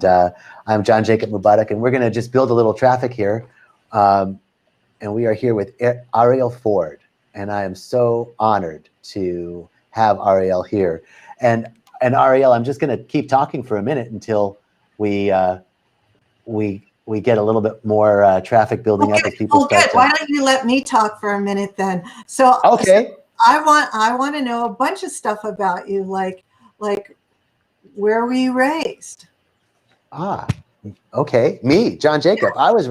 I'm John Jacob Mubarak, and we're going to just build a little traffic here. And we are here with Arielle Ford, and I am so honored to have Arielle here. And Arielle, I'm just going to keep talking for a minute until we get a little bit more traffic building up as people start. Good. Why don't you let me talk for a minute then? So I want to know a bunch of stuff about you, like where were you raised? Okay. Me, John Jacob. I was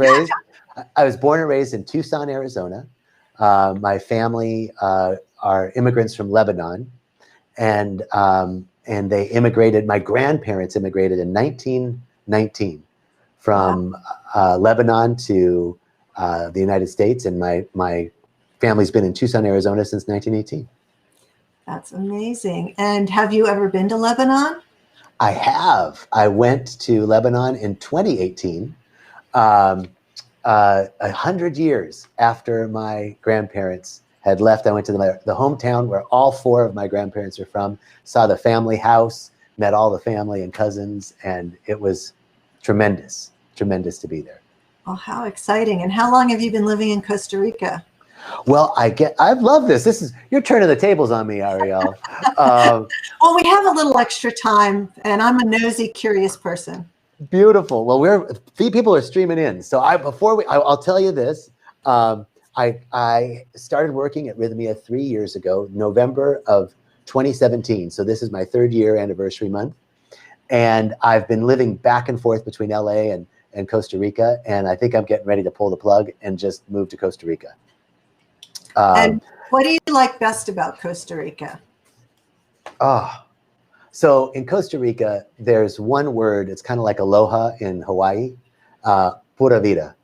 born and raised in Tucson, Arizona. My family are immigrants from Lebanon, and they immigrated. My grandparents immigrated in 1919 from Lebanon to the United States, and my family's been in Tucson, Arizona since 1918. That's amazing. And have you ever been to Lebanon? I have. I went to Lebanon in 2018, 100 years after my grandparents had left. I went to the hometown where all four of my grandparents are from, saw the family house, met all the family and cousins, and it was tremendous to be there. Oh, how exciting. And how long have you been living in Costa Rica? Well, I love this. You're turning the tables on me, Arielle. Well, we have a little extra time, and I'm a nosy, curious person. Beautiful. Well, people are streaming in. So I'll tell you this. I started working at Rythmia 3 years ago, November of 2017. So this is my 3rd year anniversary month, and I've been living back and forth between LA and Costa Rica, and I think I'm getting ready to pull the plug and just move to Costa Rica. And what do you like best about Costa Rica? So in Costa Rica, there's one word. It's kind of like aloha in Hawaii, pura vida.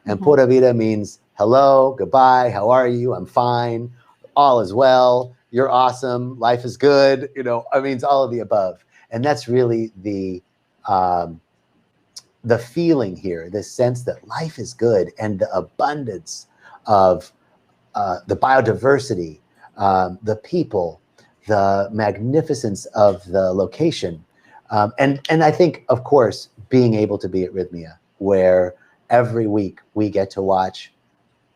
And pura vida means hello, goodbye, how are you? I'm fine. All is well. You're awesome. Life is good. It means all of the above. And that's really the feeling here, this sense that life is good, and the abundance of the biodiversity, the people, the magnificence of the location. And I think, of course, being able to be at Rythmia, where every week we get to watch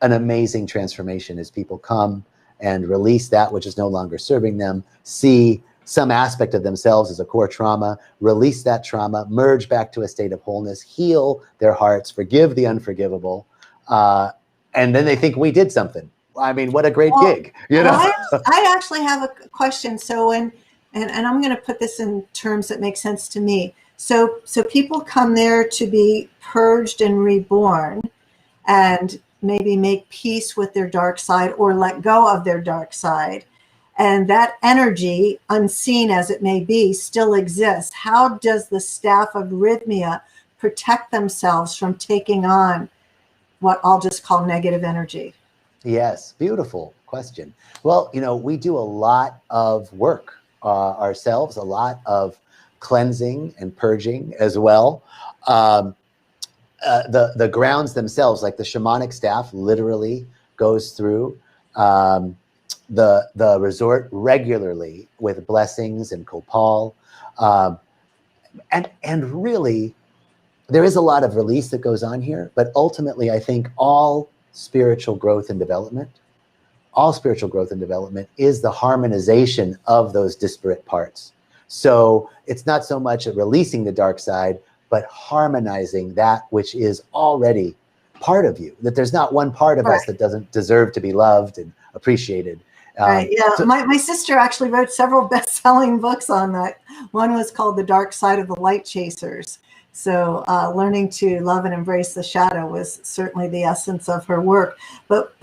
an amazing transformation as people come and release that which is no longer serving them, see some aspect of themselves as a core trauma, release that trauma, merge back to a state of wholeness, heal their hearts, forgive the unforgivable, and then they think we did something. I mean, what a great gig, I actually have a question. So, and I'm going to put this in terms that make sense to me. So people come there to be purged and reborn, and maybe make peace with their dark side or let go of their dark side. And that energy, unseen as it may be, still exists. How does the staff of Rythmia protect themselves from taking on what I'll just call negative energy? Yes, beautiful question. Well, we do a lot of work ourselves, a lot of cleansing and purging as well. The grounds themselves, like the shamanic staff, literally goes through the resort regularly with blessings and kopal, and really, there is a lot of release that goes on here. But ultimately, I think all spiritual growth and development is the harmonization of those disparate parts. So it's not so much releasing the dark side, but harmonizing that which is already part of you, that there's not one part of us that doesn't deserve to be loved and appreciated. Right. Yeah. So, my sister actually wrote several best-selling books on that. One was called The Dark Side of the Light Chasers. So learning to love and embrace the shadow was certainly the essence of her work. But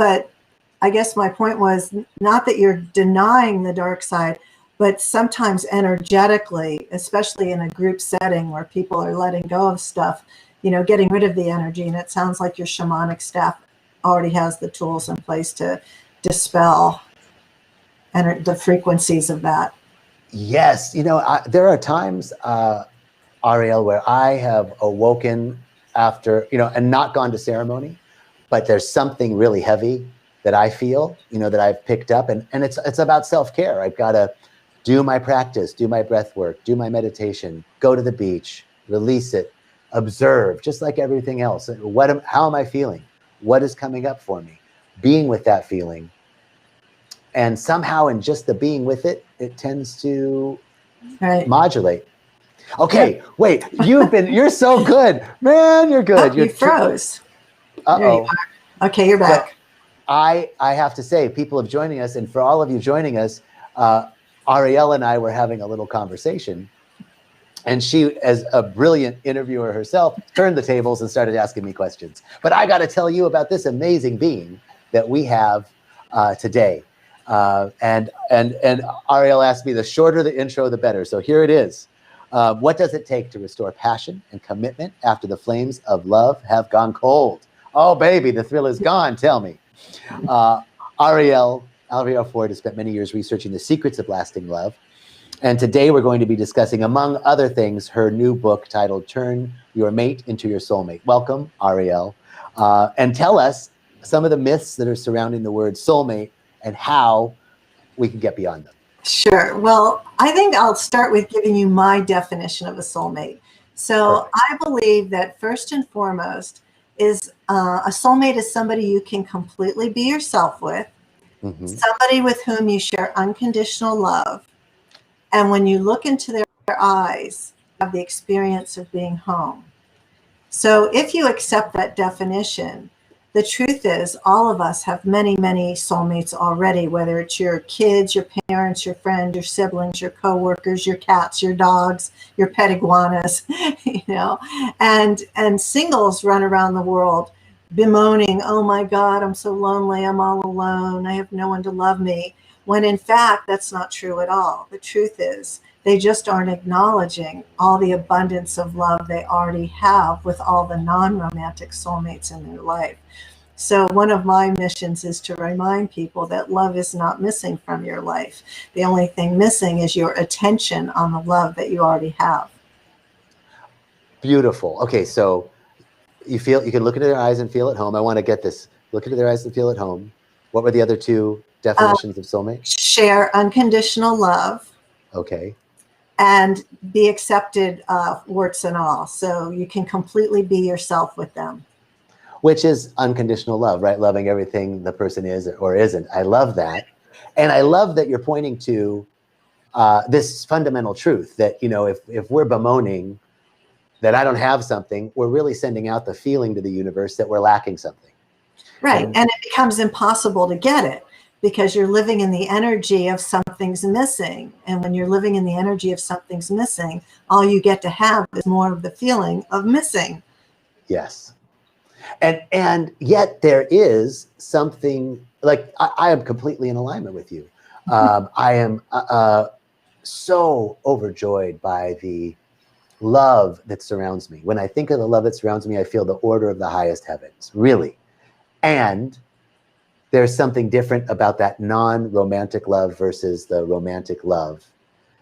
I guess my point was not that you're denying the dark side, but sometimes energetically, especially in a group setting where people are letting go of stuff, getting rid of the energy. And it sounds like your shamanic staff already has the tools in place to dispel the frequencies of that. Yes. There are times, Arielle, where I have awoken after, and not gone to ceremony, but there's something really heavy that I feel, that I've picked up, and it's about self-care. I've got to do my practice, do my breath work, do my meditation, go to the beach, release it, observe, just like everything else. How am I feeling? What is coming up for me? Being with that feeling. And somehow in just the being with it, it tends to modulate. Okay, wait, you're so good. Man, you're good. You froze. Uh-oh. Okay, you're back. So I have to say, people have joining us, and for all of you joining us, Arielle and I were having a little conversation, and she, as a brilliant interviewer herself, turned the tables and started asking me questions. But I got to tell you about this amazing being that we have today. And Arielle asked me, the shorter the intro, the better. So here it is. What does it take to restore passion and commitment after the flames of love have gone cold? Oh, baby, the thrill is gone. Tell me. Arielle Ford has spent many years researching the secrets of lasting love. And today we're going to be discussing, among other things, her new book titled Turn Your Mate into Your Soulmate. Welcome, Arielle. And tell us some of the myths that are surrounding the word soulmate and how we can get beyond them. Sure. Well, I think I'll start with giving you my definition of a soulmate. So perfect. I believe that first and foremost is a soulmate is somebody you can completely be yourself with, somebody with whom you share unconditional love. And when you look into their eyes, you have the experience of being home. So if you accept that definition, the truth is all of us have many, many soulmates already, whether it's your kids, your parents, your friends, your siblings, your coworkers, your cats, your dogs, your pet iguanas, and singles run around the world bemoaning, oh my God, I'm so lonely, I'm all alone, I have no one to love me. When in fact, that's not true at all. The truth is they just aren't acknowledging all the abundance of love they already have with all the non-romantic soulmates in their life. So one of my missions is to remind people that love is not missing from your life. The only thing missing is your attention on the love that you already have. Beautiful. Okay, so you can look into their eyes and feel at home. I want to get this. Look into their eyes and feel at home. What were the other two definitions of soulmate? Share unconditional love. Okay. And be accepted, warts and all. So you can completely be yourself with them. Which is unconditional love, right? Loving everything the person is or isn't. I love that. And I love that you're pointing to this fundamental truth that, if we're bemoaning that I don't have something, we're really sending out the feeling to the universe that we're lacking something. Right. And it becomes impossible to get it because you're living in the energy of something's missing. And when you're living in the energy of something's missing, all you get to have is more of the feeling of missing. Yes. And yet there is something like I am completely in alignment with you. I am so overjoyed by the love that surrounds me. When I think of the love that surrounds me, I feel the order of the highest heavens, really. And there's something different about that non-romantic love versus the romantic love.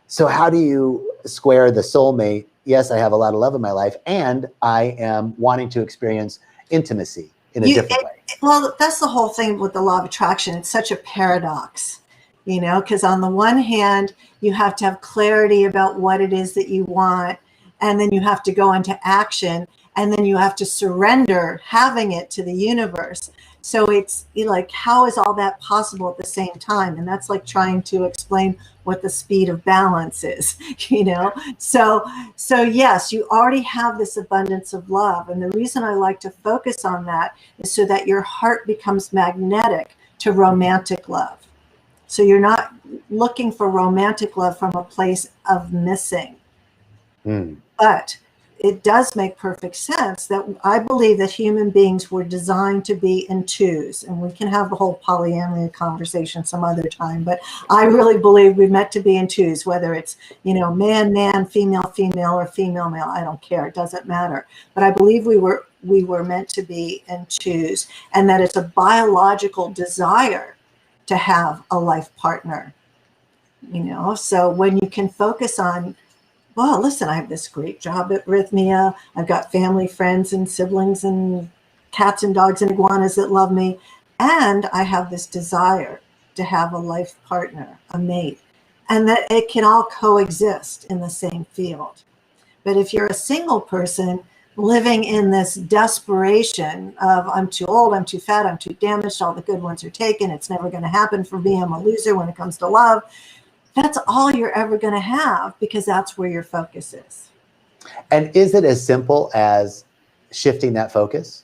So how do you square the soulmate? Yes, I have a lot of love in my life, and I am wanting to experience intimacy in a different way. Well, that's the whole thing with the law of attraction. It's such a paradox, because on the one hand, you have to have clarity about what it is that you want, and then you have to go into action, and then you have to surrender having it to the universe. So it's like, how is all that possible at the same time? And that's like trying to explain what the speed of balance is, So yes, you already have this abundance of love. And the reason I like to focus on that is so that your heart becomes magnetic to romantic love. So you're not looking for romantic love from a place of missing. But it does make perfect sense that I believe that human beings were designed to be in twos, and we can have the whole polyamory conversation some other time, but I really believe we're meant to be in twos, whether it's, man, man, female, female, or female, male. I don't care. It doesn't matter. But I believe we were meant to be in twos, and that it's a biological desire to have a life partner, so when you can focus on, well, listen, I have this great job at Rythmia. I've got family, friends, and siblings, and cats and dogs and iguanas that love me. And I have this desire to have a life partner, a mate, and that it can all coexist in the same field. But if you're a single person, living in this desperation of I'm too old, I'm too fat, I'm too damaged, all the good ones are taken, it's never going to happen for me, I'm a loser when it comes to love. That's all you're ever going to have, because that's where your focus is. And is it as simple as shifting that focus?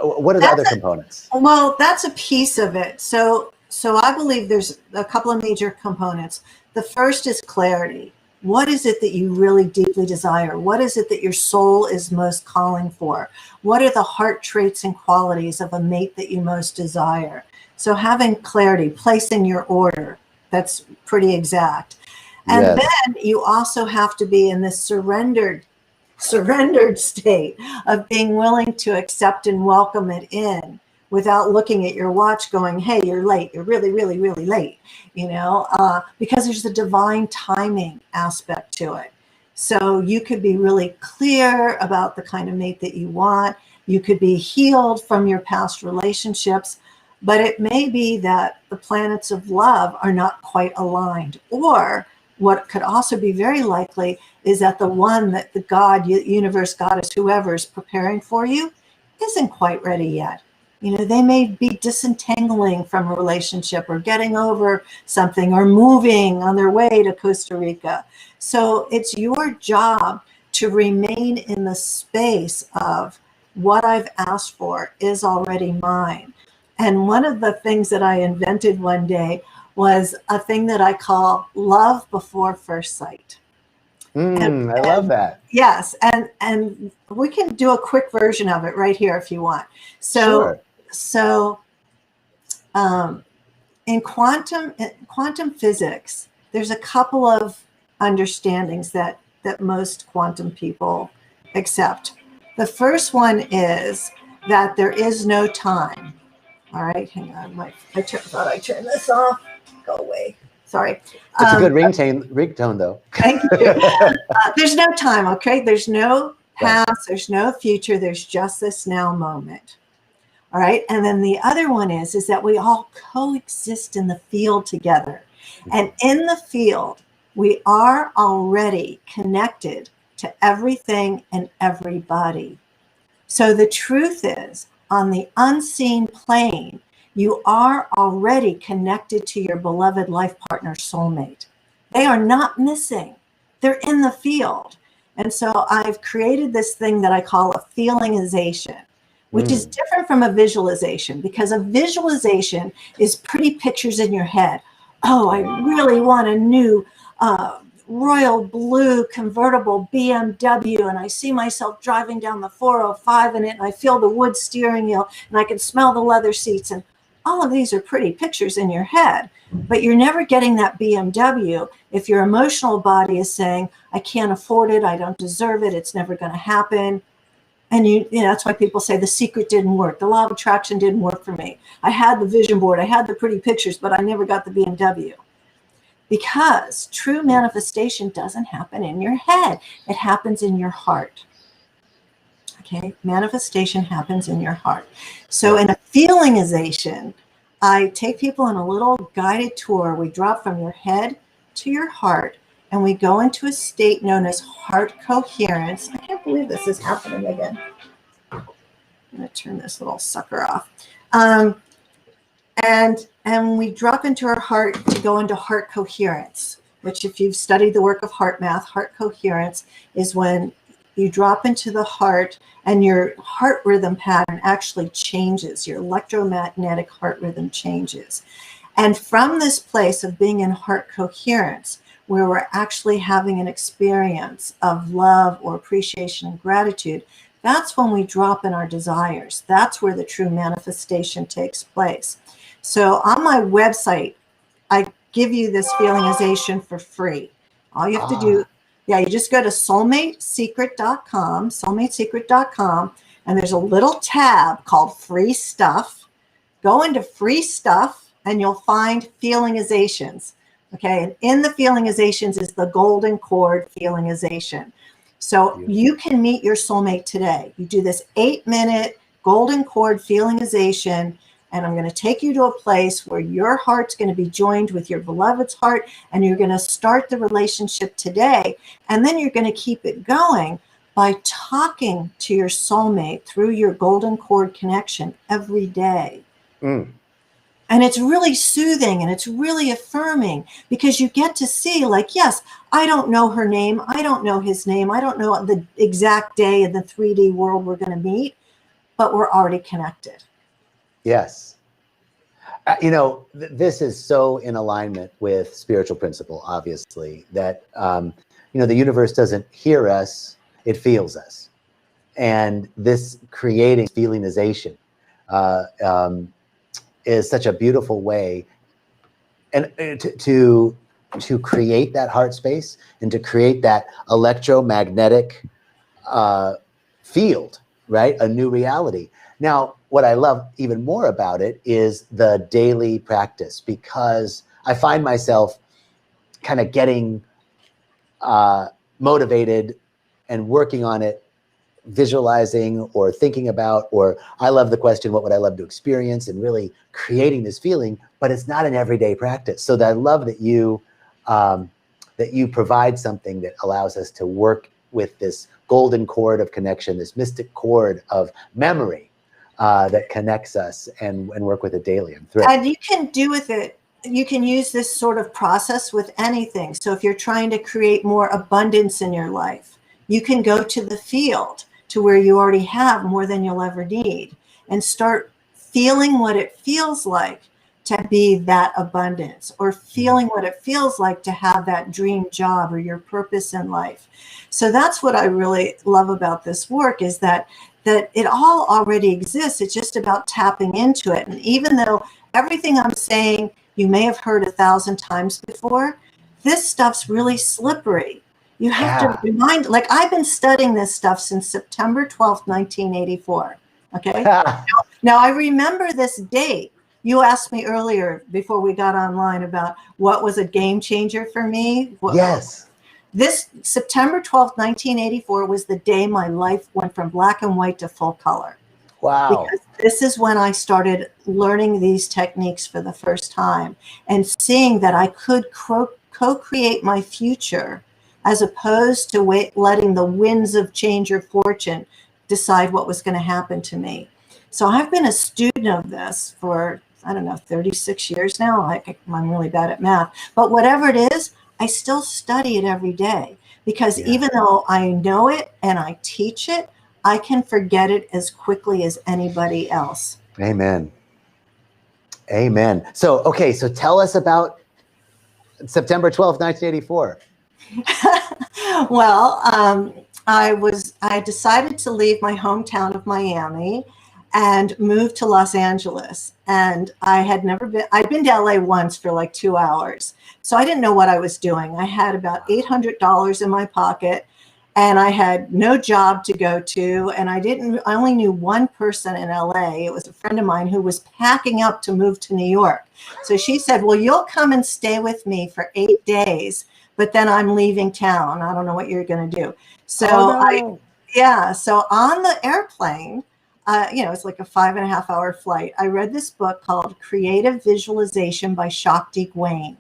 What are the other components? Well, that's a piece of it. So I believe there's a couple of major components. The first is clarity. What is it that you really deeply desire? What is it that your soul is most calling for? What are the heart traits and qualities of a mate that you most desire? So having clarity, placing your order, that's pretty exact. And yes. Then you also have to be in this surrendered state of being willing to accept and welcome it in without looking at your watch going, hey, you're late. You're really, really, really late, because there's the divine timing aspect to it. So you could be really clear about the kind of mate that you want. You could be healed from your past relationships, but it may be that the planets of love are not quite aligned. Or what could also be very likely is that the one that the God, universe, goddess, whoever is preparing for you isn't quite ready yet. They may be disentangling from a relationship or getting over something or moving on their way to Costa Rica. So it's your job to remain in the space of what I've asked for is already mine. And one of the things that I invented one day was a thing that I call love before first sight. I love that. Yes. And we can do a quick version of it right here if you want. Sure. So in quantum physics, there's a couple of understandings that most quantum people accept. The first one is that there is no time. All right, hang on. I thought I turned this off. Go away. Sorry. It's a good ringtone, though. Thank you. There's no time, okay? There's no past. There's no future. There's just this now moment. All right. And then the other one is that we all coexist in the field together. And in the field, we are already connected to everything and everybody. So the truth is, on the unseen plane, you are already connected to your beloved life partner, soulmate. They are not missing. They're in the field. And so I've created this thing that I call a feelingization, which is different from a visualization, because a visualization is pretty pictures in your head. Oh, I really want a new royal blue convertible BMW, and I see myself driving down the 405 in it, and I feel the wood steering wheel, and I can smell the leather seats, and all of these are pretty pictures in your head, but you're never getting that BMW if your emotional body is saying, I can't afford it, I don't deserve it, it's never going to happen. And that's why people say the secret didn't work. The law of attraction didn't work for me. I had the vision board, I had the pretty pictures, but I never got the BMW. Because true manifestation doesn't happen in your head. It happens in your heart. Okay, manifestation happens in your heart. So in a feelingization, I take people on a little guided tour. We drop from your head to your heart, and we go into a state known as heart coherence. I can't believe this is happening again. I'm going to turn this little sucker off. And we drop into our heart to go into heart coherence, which if you've studied the work of heart math, heart coherence is when you drop into the heart and your heart rhythm pattern actually changes. Your electromagnetic heart rhythm changes. And from this place of being in heart coherence, where we're actually having an experience of love or appreciation and gratitude, that's when we drop in our desires. That's where the true manifestation takes place. So on my website, I give you this feelingization for free. All you have to do, you just go to soulmatesecret.com, and there's a little tab called free stuff. Go into free stuff and you'll find feelingizations. Okay, and in the feelingizations is the golden cord feelingization. So you can meet your soulmate today. You do this 8-minute golden cord feelingization, and I'm going to take you to a place where your heart's going to be joined with your beloved's heart, and you're going to start the relationship today, and then you're going to keep it going by talking to your soulmate through your golden cord connection every day. Mm. And it's really soothing and it's really affirming, because you get to see, like, yes, I don't know her name. I don't know his name. I don't know the exact day in the 3D world we're going to meet, but we're already connected. Yes. You know, this is so in alignment with spiritual principle, obviously, that, you know, the universe doesn't hear us, it feels us. And this creating feelingization is such a beautiful way, and to create that heart space and to create that electromagnetic field, right? A new reality. Now, what I love even more about it is the daily practice, because I find myself kind of getting motivated and working on it, visualizing or thinking about, or I love the question, what would I love to experience, and really creating this feeling, but it's not an everyday practice. So that I love that you provide something that allows us to work with this golden cord of connection, this mystic cord of memory that connects us, and work with it daily. I'm thrilled. And you can do with it, you can use this sort of process with anything. So if you're trying to create more abundance in your life, you can go to the field to where you already have more than you'll ever need and start feeling what it feels like to be that abundance, or feeling what it feels like to have that dream job or your purpose in life. So that's what I really love about this work, is that it all already exists. It's just about tapping into it. And even though everything I'm saying you may have heard 1,000 times before, this stuff's really slippery. You have to remind, like, I've been studying this stuff since September 12th, 1984. Okay. Now I remember this date. You asked me earlier before we got online about what was a game changer for me. Yes. This September 12th, 1984 was the day my life went from black and white to full color. Wow. Because this is when I started learning these techniques for the first time and seeing that I could co-create my future, as opposed to letting the winds of change or fortune decide what was going to happen to me. So I've been a student of this for, I don't know, 36 years now. I'm really bad at math, but whatever it is, I still study it every day, because even though I know it and I teach it, I can forget it as quickly as anybody else. Amen. Amen. So, okay, so tell us about September 12th, 1984. Well, I decided to leave my hometown of Miami and moved to Los Angeles. And I'd been to LA once for like 2 hours. So I didn't know what I was doing. I had about $800 in my pocket, and I had no job to go to. And I only knew one person in LA. It was a friend of mine who was packing up to move to New York. So she said, well, you'll come and stay with me for 8 days, but then I'm leaving town. I don't know what you're going to do. So so on the airplane, it's like a 5.5-hour flight. I read this book called Creative Visualization by Shakti Gawain.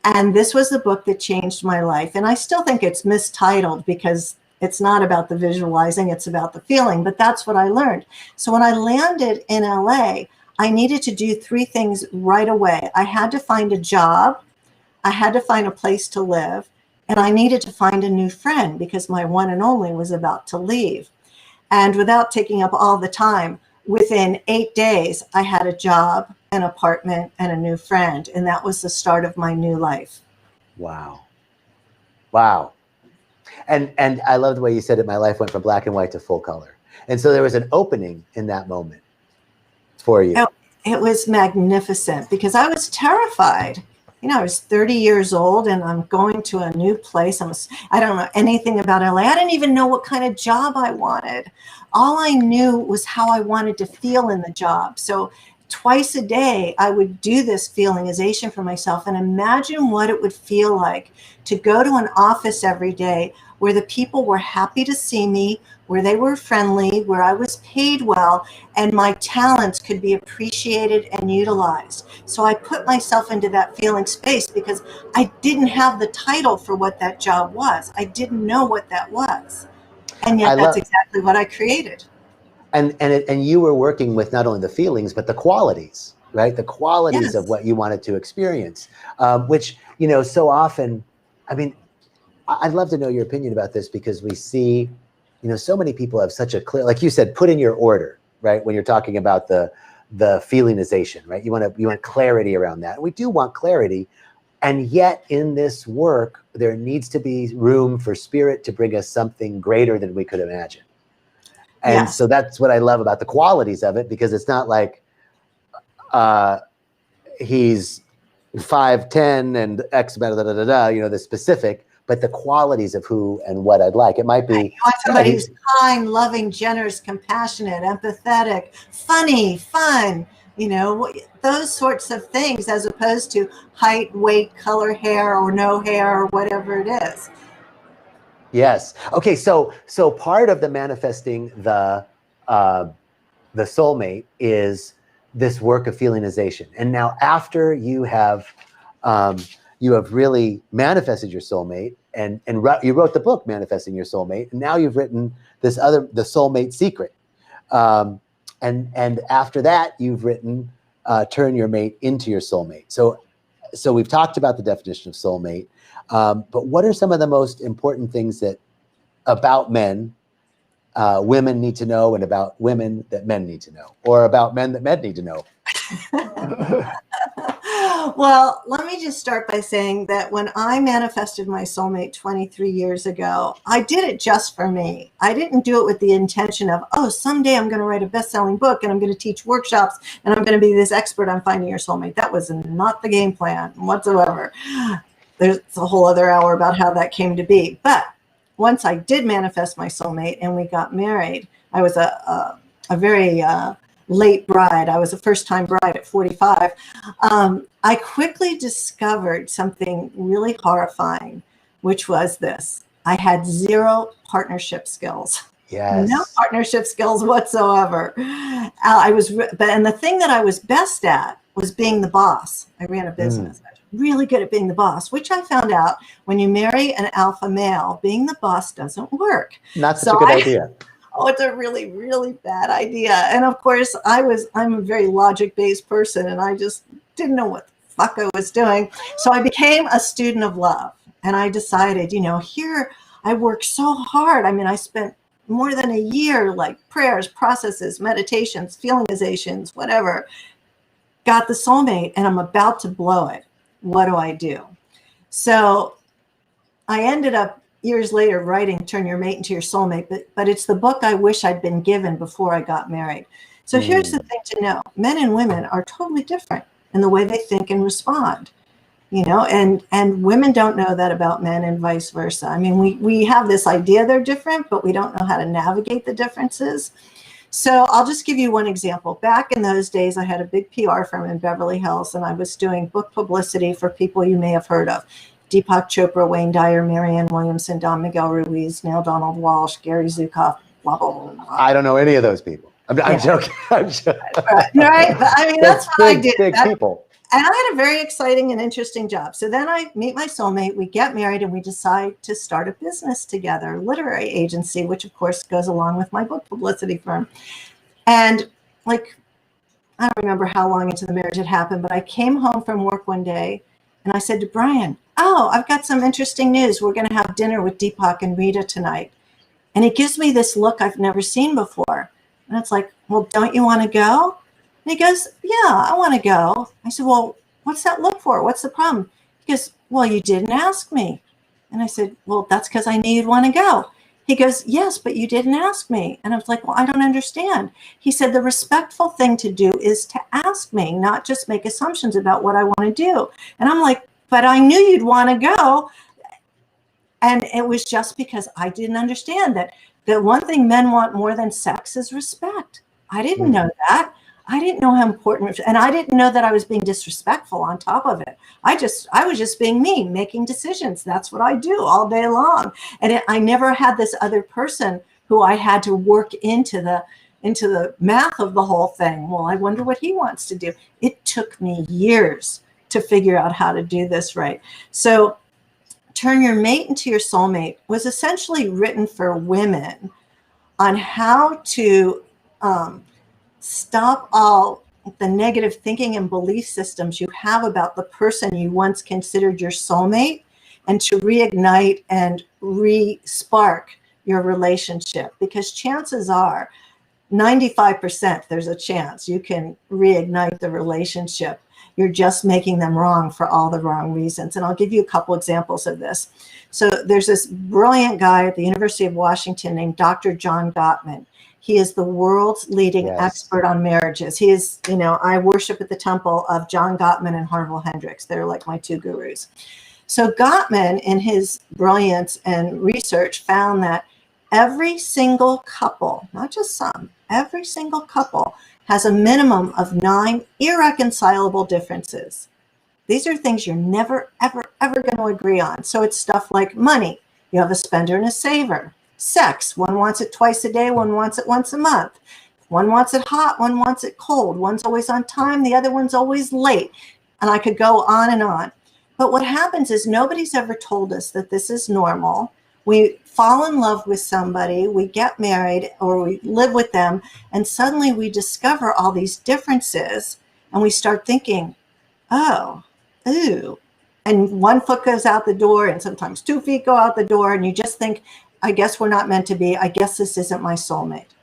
And this was the book that changed my life. And I still think it's mistitled, because it's not about the visualizing, it's about the feeling. But that's what I learned. So when I landed in LA, I needed to do 3 things right away. I had to find a job, I had to find a place to live, and I needed to find a new friend, because my one and only was about to leave. And without taking up all the time, within 8 days, I had a job, an apartment, and a new friend. And that was the start of my new life. Wow. Wow. And I love the way you said it. My life went from black and white to full color. And so there was an opening in that moment for you. It was magnificent, because I was terrified. I was 30 years old and I'm going to a new place. I don't know anything about LA. I didn't even know what kind of job I wanted. All I knew was how I wanted to feel in the job. So twice a day, I would do this feelingization for myself and imagine what it would feel like to go to an office every day where the people were happy to see me, where they were friendly, where I was paid well, and my talents could be appreciated and utilized. So I put myself into that feeling space, because I didn't have the title for what that job was. I didn't know what that was. And yet that's exactly what I created. And you were working with not only the feelings, but the qualities, right? The qualities of what you wanted to experience, which, you know, so often, I mean, I'd love to know your opinion about this, because we see, you know, so many people have such a clear, like you said, put in your order, right? When you're talking about the feelingization, right? You want clarity around that. We do want clarity. And yet in this work, there needs to be room for spirit to bring us something greater than we could imagine. And so that's what I love about the qualities of it, because it's not like he's 5'10" and X, you know, the specific, but the qualities of who and what I'd like. It might be you want somebody who's kind, loving, generous, compassionate, empathetic, funny, fun, you know, those sorts of things, as opposed to height, weight, color, hair, or no hair, or whatever it is. Yes. Okay. So part of the manifesting the soulmate is this work of feelingization. And now after you have really manifested your soulmate, and you wrote the book Manifesting Your Soulmate, and now you've written this other, The Soulmate Secret. And after that, you've written Turn Your Mate into Your Soulmate. So we've talked about the definition of soulmate, but what are some of the most important things that about men women need to know, and about women that men need to know, or about men that men need to know? Well, let me just start by saying that when I manifested my soulmate 23 years ago, I did it just for me. I didn't do it with the intention of, oh, someday I'm going to write a best-selling book and I'm going to teach workshops and I'm going to be this expert on finding your soulmate. That was not the game plan whatsoever. There's a whole other hour about how that came to be. But once I did manifest my soulmate and we got married, I was a very late bride. I was a first-time bride at 45. I quickly discovered something really horrifying, which was this. I had zero partnership skills. Yes. No partnership skills whatsoever. And the thing that I was best at was being the boss. I ran a business. I was really good at being the boss, which I found out when you marry an alpha male, being the boss doesn't work. Not such a good idea. Oh, it's a really, really bad idea. And of course, I'm a very logic-based person, and I just didn't know what the fuck I was doing. So I became a student of love. And I decided, you know, here I worked so hard. I mean, I spent more than a year, like prayers, processes, meditations, feelingizations, whatever. Got the soulmate, and I'm about to blow it. What do I do? So I ended up years later writing Turn Your Mate into Your Soulmate, but it's the book I wish I'd been given before I got married. So here's the thing to know. Men and women are totally different in the way they think and respond, you know, and women don't know that about men, and vice versa. I mean, we have this idea they're different, but we don't know how to navigate the differences. So I'll just give you one example. Back in those days, I had a big PR firm in Beverly Hills, and I was doing book publicity for people you may have heard of. Deepak Chopra, Wayne Dyer, Marianne Williamson, Don Miguel Ruiz, Neil Donald Walsh, Gary Zukav, blah, blah, blah, blah. I don't know any of those people. I'm joking. I'm joking. Right? But I mean, that's what I did. Big people. And I had a very exciting and interesting job. So then I meet my soulmate, we get married, and we decide to start a business together, a literary agency, which of course goes along with my book publicity firm. And like, I don't remember how long into the marriage it happened, but I came home from work one day and I said to Brian, oh, I've got some interesting news. We're going to have dinner with Deepak and Rita tonight. And he gives me this look I've never seen before. And it's like, well, don't you want to go? And he goes, yeah, I want to go. I said, well, what's that look for? What's the problem? He goes, well, you didn't ask me. And I said, well, that's because I knew you'd want to go. He goes, yes, but you didn't ask me. And I was like, well, I don't understand. He said, the respectful thing to do is to ask me, not just make assumptions about what I want to do. And I'm like, but I knew you'd want to go. And it was just because I didn't understand that the one thing men want more than sex is respect. I didn't know that. I didn't know how important, and I didn't know that I was being disrespectful on top of it. I was just being me, making decisions. That's what I do all day long. And I never had this other person who I had to work into the math of the whole thing. Well, I wonder what he wants to do. It took me years to figure out how to do this right. So Turn Your Mate into Your Soulmate was essentially written for women on how to stop all the negative thinking and belief systems you have about the person you once considered your soulmate, and to reignite and re-spark your relationship. Because chances are 95% there's a chance you can reignite the relationship. You're just making them wrong for all the wrong reasons. And I'll give you a couple examples of this. So there's this brilliant guy at the University of Washington named Dr. John Gottman. He is the world's leading expert on marriages. He is, I worship at the temple of John Gottman and Harville Hendricks. They're like my two gurus. So Gottman, in his brilliance and research, found that every single couple, not just some, every single couple has a minimum of 9 irreconcilable differences. These are things you're never, ever, ever going to agree on. So it's stuff like money. You have a spender and a saver. Sex. One wants it twice a day. One wants it once a month. One wants it hot. One wants it cold. One's always on time. The other one's always late. And I could go on and on. But what happens is nobody's ever told us that this is normal. We fall in love with somebody, we get married, or we live with them, and suddenly we discover all these differences, and we start thinking, oh, ooh. And one foot goes out the door, and sometimes 2 feet go out the door, and you just think, I guess we're not meant to be. I guess this isn't my soulmate,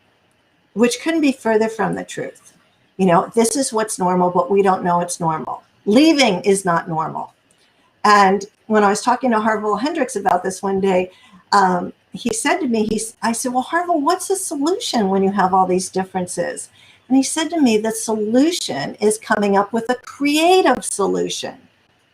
which couldn't be further from the truth. This is what's normal, but we don't know it's normal. Leaving is not normal. And when I was talking to Harville Hendricks about this one day, he said to me, I said, well, Harville, what's the solution when you have all these differences? And he said to me, the solution is coming up with a creative solution.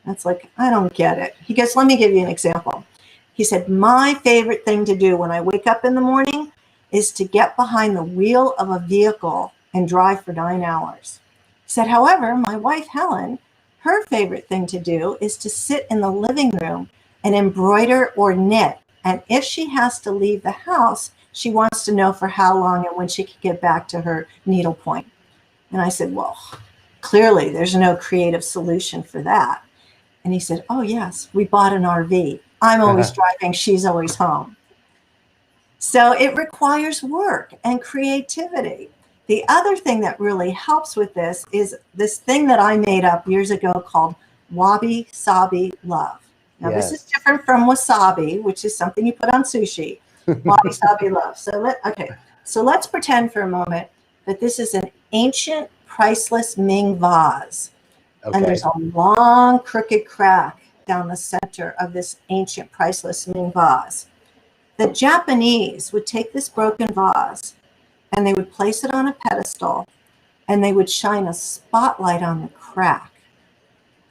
That's like, I don't get it. He goes, let me give you an example. He said, my favorite thing to do when I wake up in the morning is to get behind the wheel of a vehicle and drive for 9 hours. He said, however, my wife, Helen, her favorite thing to do is to sit in the living room and embroider or knit. And if she has to leave the house, she wants to know for how long and when she can get back to her needlepoint. And I said, well, clearly there's no creative solution for that. And he said, oh, yes, we bought an RV. I'm always driving. She's always home. So it requires work and creativity. The other thing that really helps with this is this thing that I made up years ago called wabi-sabi love. Now, this is different from wasabi, which is something you put on sushi. Wabi-sabi love. So let's pretend for a moment that this is an ancient, priceless Ming vase. Okay. And there's a long, crooked crack down the center of this ancient, priceless Ming vase. The Japanese would take this broken vase and they would place it on a pedestal and they would shine a spotlight on the crack,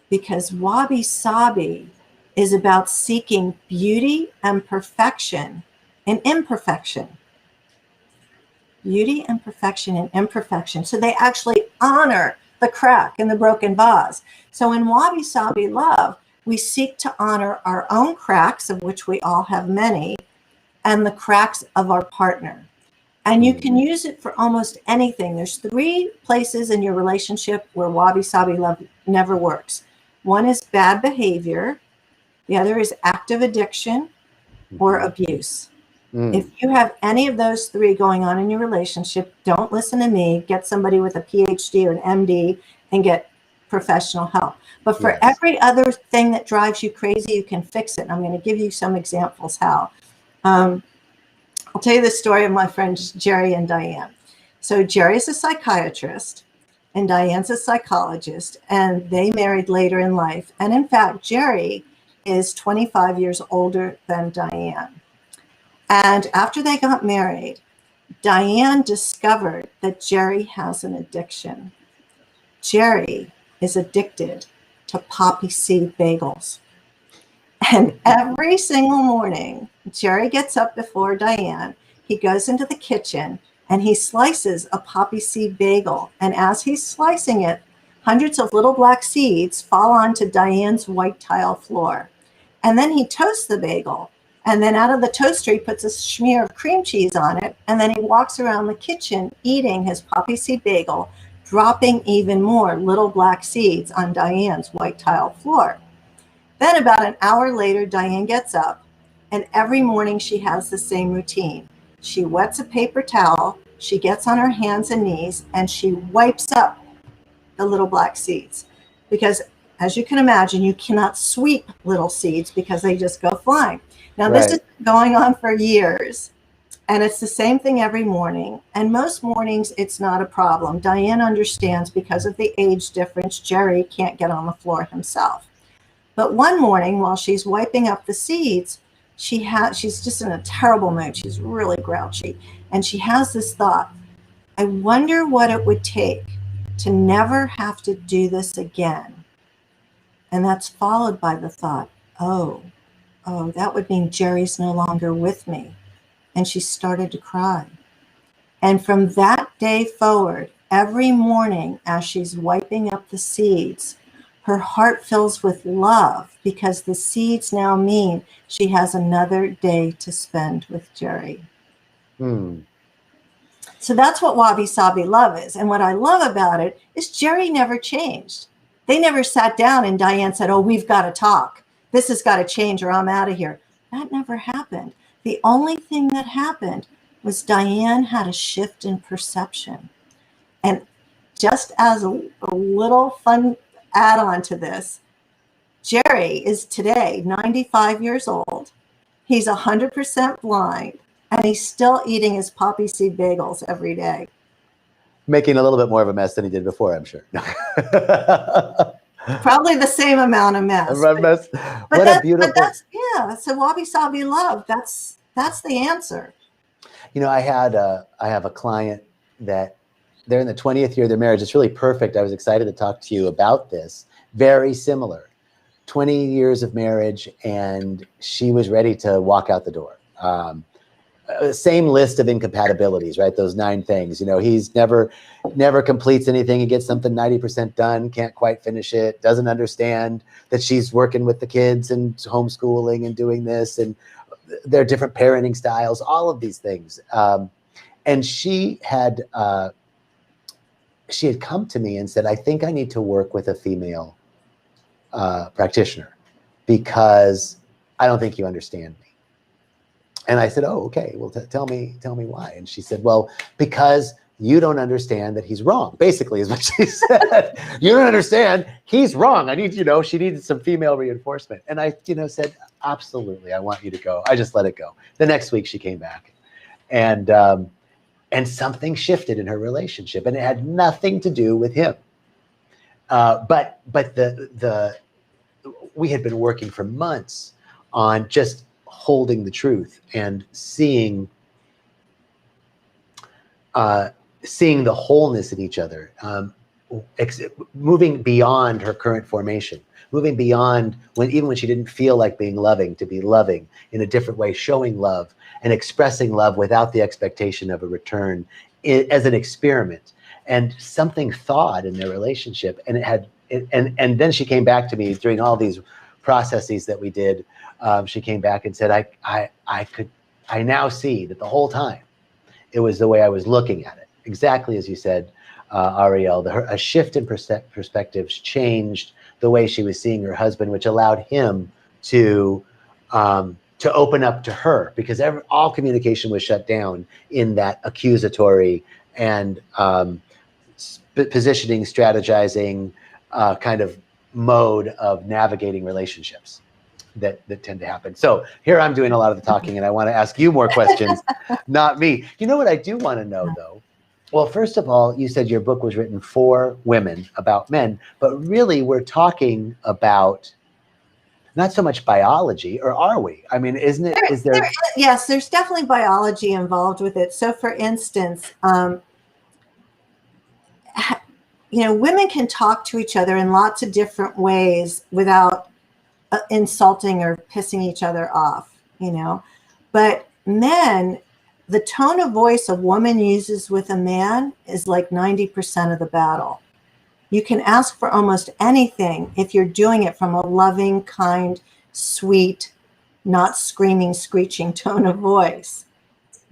because wabi-sabi is about seeking beauty and perfection in imperfection. Beauty and perfection in imperfection. So they actually honor the crack in the broken vase. So in wabi-sabi love, we seek to honor our own cracks, of which we all have many, and the cracks of our partner. And you can use it for almost anything. There's 3 places in your relationship where wabi-sabi love never works. One is bad behavior. The other is active addiction or abuse. If you have any of those 3 going on in your relationship, don't listen to me. Get somebody with a PhD or an MD and get professional help. But for every other thing that drives you crazy, you can fix it. And I'm going to give you some examples how. I'll tell you the story of my friends Jerry and Diane. So Jerry's a psychiatrist and Diane's a psychologist, and they married later in life. And in fact, Jerry is 25 years older than Diane. And after they got married, Diane discovered that Jerry has an addiction. Jerry is addicted to poppy seed bagels. And every single morning, Jerry gets up before Diane. He goes into the kitchen and he slices a poppy seed bagel. And as he's slicing it, hundreds of little black seeds fall onto Diane's white tile floor. And then he toasts the bagel. And then out of the toaster, he puts a smear of cream cheese on it. And then he walks around the kitchen eating his poppy seed bagel, dropping even more little black seeds on Diane's white tile floor. Then about an hour later, Diane gets up, and every morning she has the same routine. She wets a paper towel, she gets on her hands and knees, and she wipes up the little black seeds. Because as you can imagine, you cannot sweep little seeds because they just go flying. Now, this Right. is going on for years, and it's the same thing every morning. And most mornings, it's not a problem. Diane understands because of the age difference, Jerry can't get on the floor himself. But one morning, while she's wiping up the seeds, she's just in a terrible mood. She's really grouchy. And she has this thought, I wonder what it would take to never have to do this again. And that's followed by the thought, oh, that would mean Jerry's no longer with me. And she started to cry. And from that day forward, every morning as she's wiping up the seeds, her heart fills with love because the seeds now mean she has another day to spend with Jerry. So that's what Wabi Sabi love is. And what I love about it is Jerry never changed. They never sat down and Diane said, oh, we've got to talk. This has got to change or I'm out of here. That never happened. The only thing that happened was Diane had a shift in perception. And just as a little fun add-on to this, Jerry is today 95 years old. He's 100% blind, and he's still eating his poppy seed bagels every day. Making a little bit more of a mess than he did before, I'm sure. Probably the same amount of mess. What a beautiful. So Wabi Sabi love, that's the answer. You know, I have a client that they're in the 20th year of their marriage. It's really perfect. I was excited to talk to you about this. Very similar. 20 years of marriage, and she was ready to walk out the door. Same list of incompatibilities, right? Those 9 things. You know, he's never completes anything. He gets something 90% done, can't quite finish it, doesn't understand that she's working with the kids and homeschooling and doing this, and their different parenting styles, all of these things. And she had come to me and said, I think I need to work with a female practitioner because I don't think you understand me. And I said, oh, okay, well, tell me why. And she said, well, because you don't understand that he's wrong, basically is what she said. You don't understand, he's wrong. I need, she needed some female reinforcement. And I, said, absolutely, I want you to go. I just let it go. The next week she came back and something shifted in her relationship, and it had nothing to do with him. But we had been working for months on just holding the truth and seeing the wholeness in each other, moving beyond her current formation, moving beyond even when she didn't feel like being loving, to be loving in a different way, showing love and expressing love without the expectation of a return as an experiment. And something thawed in their relationship, and and then she came back to me during all these processes that we did. She came back and said, I now see that the whole time it was the way I was looking at it. Exactly as you said, Arielle, a shift in perspectives changed the way she was seeing her husband, which allowed him to open up to her, because all communication was shut down in that accusatory and positioning, strategizing kind of mode of navigating relationships that tend to happen. So here I'm doing a lot of the talking, and I want to ask you more questions, not me. You know what I do want to know, though? Well, first of all, you said your book was written for women about men, but really we're talking about not so much biology, or are we? I mean, isn't it? Yes, there's definitely biology involved with it. So for instance, women can talk to each other in lots of different ways without insulting or pissing each other off, but men, the tone of voice a woman uses with a man is like 90% of the battle. You can ask for almost anything if you're doing it from a loving, kind, sweet, not screaming, screeching tone of voice,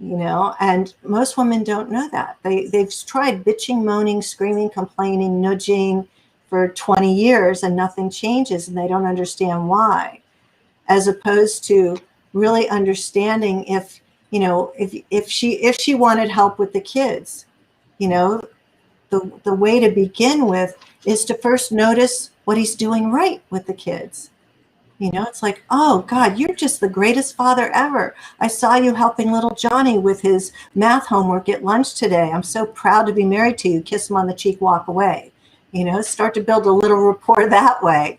and most women don't know that. They've tried bitching, moaning, screaming, complaining, nudging, for 20 years and nothing changes and they don't understand why, as opposed to really understanding if, you know, if she wanted help with the kids, you know, the way to begin with is to first notice what he's doing right with the kids. You know, it's like, oh God, you're just the greatest father ever. I saw you helping little Johnny with his math homework at lunch today. I'm so proud to be married to you. Kiss him on the cheek, walk away. You know, start to build a little rapport that way.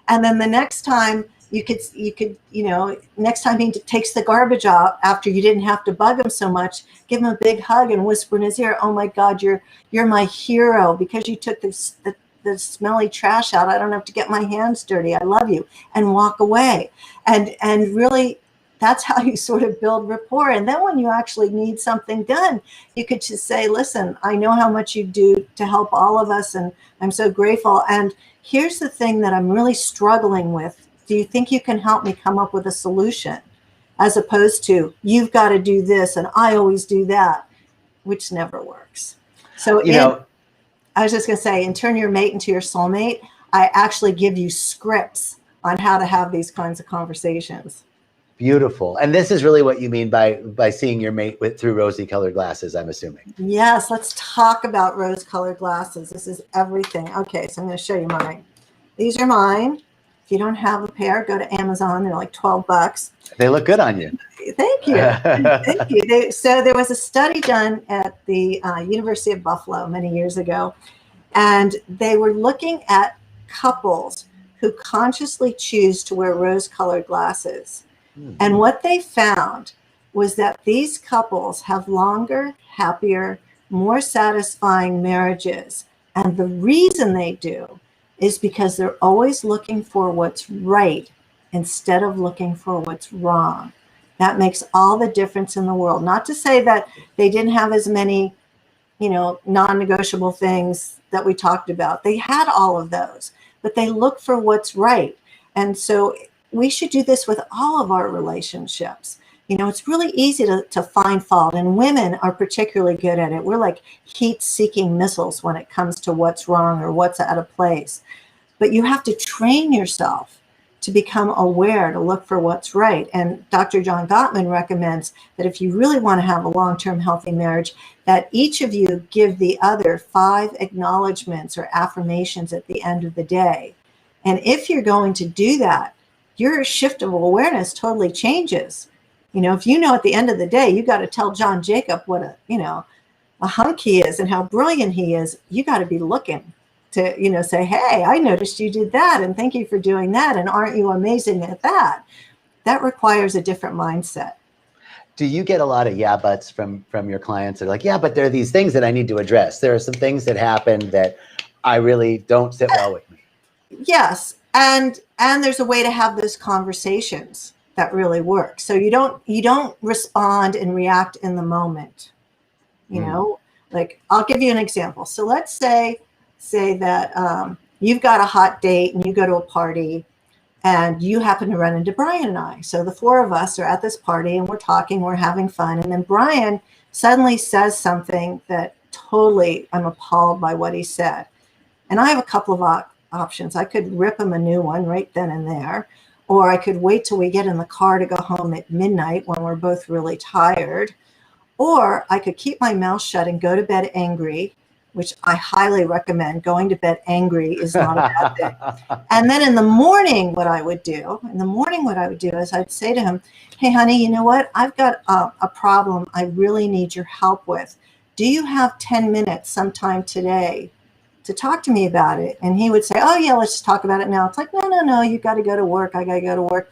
And then the next time you could, you know, next time he takes the garbage out after you didn't have to bug him so much, give him a big hug and whisper in his ear, oh my God, you're my hero because you took the smelly trash out. I don't have to get my hands dirty. I love you, and walk away. And really, that's how you sort of build rapport. And then when you actually need something done, you could just say, listen, I know how much you do to help all of us, and I'm so grateful. And here's the thing that I'm really struggling with. Do you think you can help me come up with a solution? As opposed to, you've got to do this, and I always do that, which never works. So, I was just going to say, and turn your mate into your soulmate, I actually give you scripts on how to have these kinds of conversations. Beautiful. And this is really what you mean by seeing your mate through rosy colored glasses, I'm assuming. Yes, let's talk about rose colored glasses. This is everything. Okay, so I'm going to show you mine. These are mine. If you don't have a pair, go to Amazon. They're like $12. They look good on you. Thank you. Thank you. So there was a study done at the University of Buffalo many years ago, and they were looking at couples who consciously choose to wear rose-colored glasses. Mm-hmm. And what they found was that these couples have longer, happier, more satisfying marriages. And the reason they do is because they're always looking for what's right instead of looking for what's wrong. That makes all the difference in the world. Not to say that they didn't have as many, you know, non-negotiable things that we talked about. They had all of those, but they look for what's right. And so we should do this with all of our relationships. You know, it's really easy to find fault, and women are particularly good at it. We're like heat-seeking missiles when it comes to what's wrong or what's out of place. But you have to train yourself to become aware, to look for what's right. And Dr. John Gottman recommends that if you really want to have a long-term healthy marriage, that each of you give the other 5 acknowledgments or affirmations at the end of the day. And if you're going to do that, your shift of awareness totally changes. You know, if you know at the end of the day, you got to tell John Jacob what a hunk he is and how brilliant he is, you got to be looking to, you know, say, hey, I noticed you did that, and thank you for doing that, and aren't you amazing at that? That requires a different mindset. Do you get a lot of yeah buts from your clients? They're like, yeah, but there are these things that I need to address. There are some things that happen that I really don't sit well with me. Yes, and there's a way to have those conversations that really work. So you don't respond and react in the moment. You know, like I'll give you an example. So let's say that you've got a hot date and you go to a party and you happen to run into Brian and I. So the 4 of us are at this party and we're talking, we're having fun. And then Brian suddenly says something that totally, I'm appalled by what he said. And I have a couple of options. I could rip him a new one right then and there, or I could wait till we get in the car to go home at midnight when we're both really tired, or I could keep my mouth shut and go to bed angry, which I highly recommend. Going to bed angry is not a bad thing. And then in the morning, what I would do is I'd say to him, hey, honey, you know what? I've got a problem I really need your help with. Do you have 10 minutes sometime today to talk to me about it? And he would say, oh, yeah, let's just talk about it now. It's like, no, you got to go to work. I got to go to work.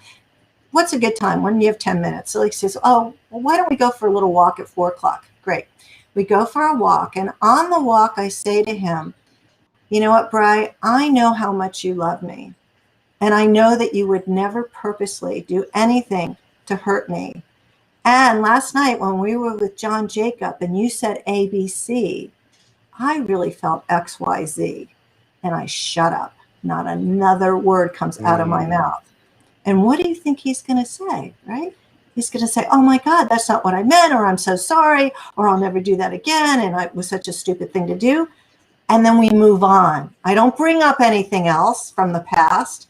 What's a good time? When do you have 10 minutes? So he says, oh, well, why don't we go for a little walk at 4 o'clock? Great. We go for a walk, and on the walk, I say to him, you know what, Bri, I know how much you love me, and I know that you would never purposely do anything to hurt me. And last night when we were with John Jacob and you said ABC, I really felt X, Y, Z, and I shut up. Not another word comes out of my mouth. And what do you think he's going to say, right? He's going to say, oh my God, that's not what I meant, or I'm so sorry, or I'll never do that again, and it was such a stupid thing to do. and then we move on. I don't bring up anything else from the past.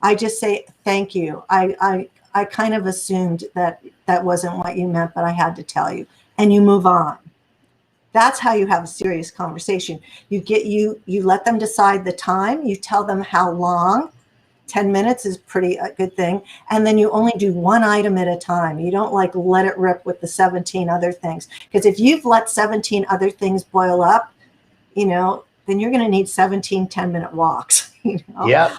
I just say, thank you. I kind of assumed that that wasn't what you meant, but I had to tell you, and you move on. That's how you have a serious conversation. You let them decide the time. You tell them how long. 10 minutes is a good thing. And then you only do one item at a time. You don't like let it rip with the 17 other things. Because if you've let 17 other things boil up, then you're going to need 17 10-minute walks. Yep.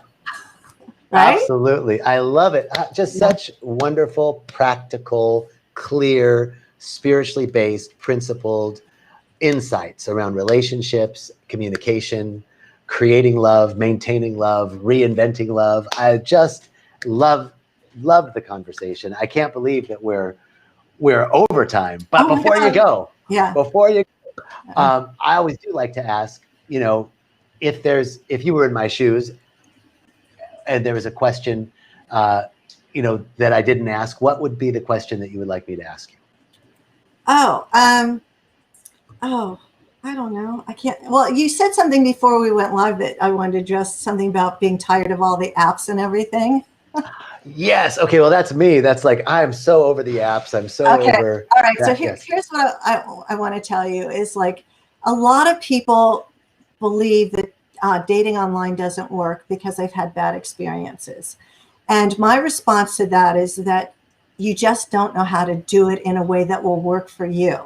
Right? Absolutely. I love it. Just such wonderful, practical, clear, spiritually based, principled insights around relationships, communication, creating love, maintaining love, reinventing love. I just love the conversation. I can't believe that we're over time. But before you go, I always do like to ask, if you were in my shoes and there was a question, that I didn't ask, what would be the question that you would like me to ask you? I don't know. I can't. Well, you said something before we went live that I wanted to address, something about being tired of all the apps and everything. Yes. Okay. Well, that's me. That's like, I'm so over the apps. I'm so over. All right. So here's what I want to tell you is, like, a lot of people believe that dating online doesn't work because they've had bad experiences. And my response to that is that you just don't know how to do it in a way that will work for you.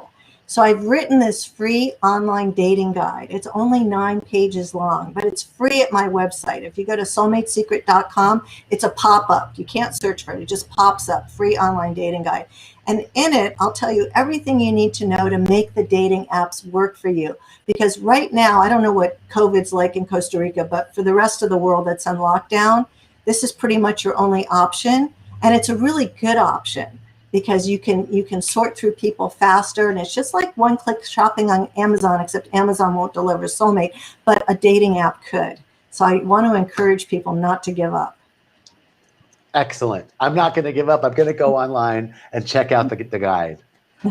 So I've written this free online dating guide. It's only 9 pages long, but it's free at my website. If you go to soulmatesecret.com, it's a pop-up. You can't search for it. It just pops up, free online dating guide. And in it, I'll tell you everything you need to know to make the dating apps work for you. Because right now, I don't know what COVID's like in Costa Rica, but for the rest of the world that's on lockdown, this is pretty much your only option. And it's a really good option, because you can sort through people faster, and it's just like one-click shopping on Amazon, except Amazon won't deliver soulmate, but a dating app could. So I want to encourage people not to give up. Excellent. I'm not going to give up. I'm going to go online and check out the guide.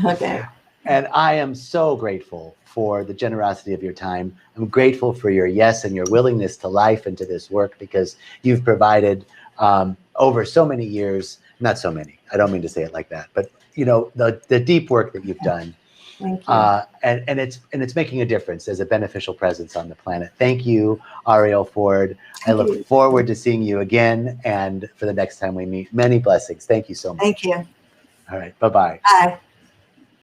Okay. And I am so grateful for the generosity of your time. I'm grateful for your yes and your willingness to life and to this work, because you've provided over so many years. Not so many, I don't mean to say it like that, but the deep work that you've done. Thank you. And it's making a difference as a beneficial presence on the planet. Thank you, Arielle Ford. I look forward to seeing you again, and for the next time we meet. Many blessings. Thank you so much. Thank you. All right. Bye-bye. Bye.